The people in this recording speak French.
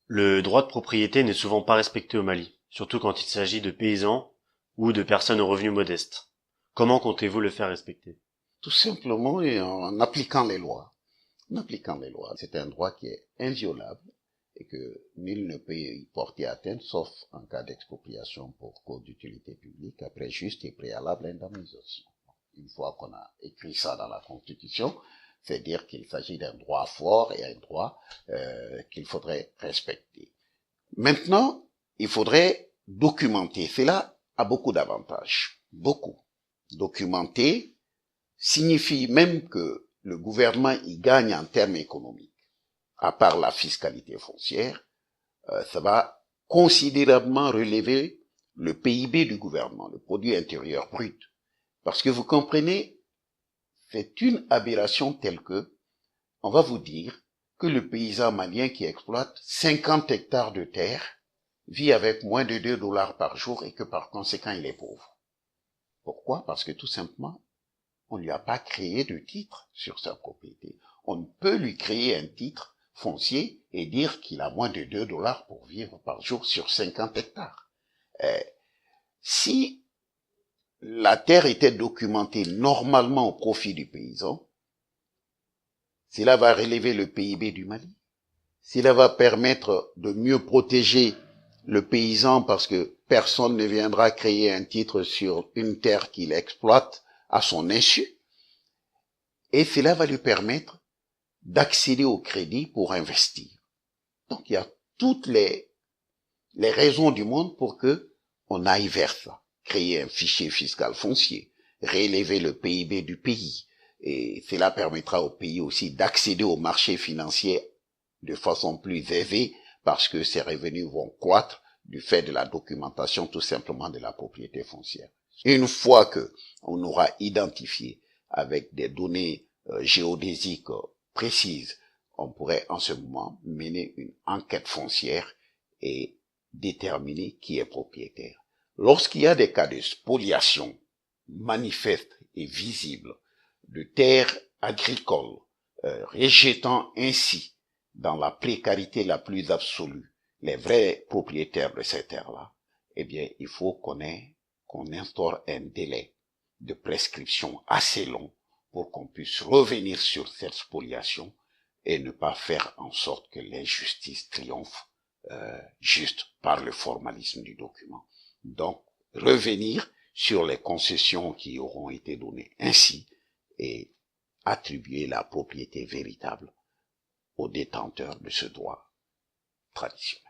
Le droit de propriété n'est souvent pas respecté au Mali, surtout quand il s'agit de paysans ou de personnes aux revenus modestes. Comment comptez-vous le faire respecter? Tout simplement en appliquant les lois. En appliquant les lois. C'est un droit qui est inviolable et que nul ne peut y porter atteinte, sauf en cas d'expropriation pour cause d'utilité publique, après juste et préalable indemnisation. Une fois qu'on a écrit ça dans la Constitution, c'est dire qu'il s'agit d'un droit fort et un droit qu'il faudrait respecter. Maintenant, il faudrait documenter. Cela a beaucoup d'avantages. Beaucoup. Documenter signifie même que le gouvernement y gagne en termes économiques. À part la fiscalité foncière, ça va considérablement relever le PIB du gouvernement, le produit intérieur brut. Parce que vous comprenez, c'est une aberration telle que, on va vous dire que le paysan malien qui exploite 50 hectares de terre vit avec moins de $2 par jour et que par conséquent il est pauvre. Pourquoi? Parce que tout simplement, on ne lui a pas créé de titre sur sa propriété. On ne peut lui créer un titre foncier et dire qu'il a moins de $2 pour vivre par jour sur 50 hectares. Si la terre était documentée normalement au profit du paysan, cela va relever le PIB du Mali. Cela va permettre de mieux protéger le paysan parce que personne ne viendra créer un titre sur une terre qu'il exploite à son insu. Et cela va lui permettre d'accéder au crédit pour investir. Donc il y a toutes les raisons du monde pour que on aille vers ça. Créer un fichier fiscal foncier, relever le PIB du pays. Et cela permettra au pays aussi d'accéder au marché financier de façon plus aisée parce que ses revenus vont croître du fait de la documentation tout simplement de la propriété foncière. Une fois que on aura identifié avec des données géodésiques précises, on pourrait en ce moment mener une enquête foncière et déterminer qui est propriétaire. Lorsqu'il y a des cas de spoliation manifestes et visibles de terres agricoles, rejetant ainsi dans la précarité la plus absolue les vrais propriétaires de ces terres-là, eh bien, il faut qu'on instaure un délai de prescription assez long pour qu'on puisse revenir sur cette spoliation et ne pas faire en sorte que l'injustice triomphe juste par le formalisme du document. Donc, revenir sur les concessions qui auront été données ainsi et attribuer la propriété véritable aux détenteurs de ce droit traditionnel.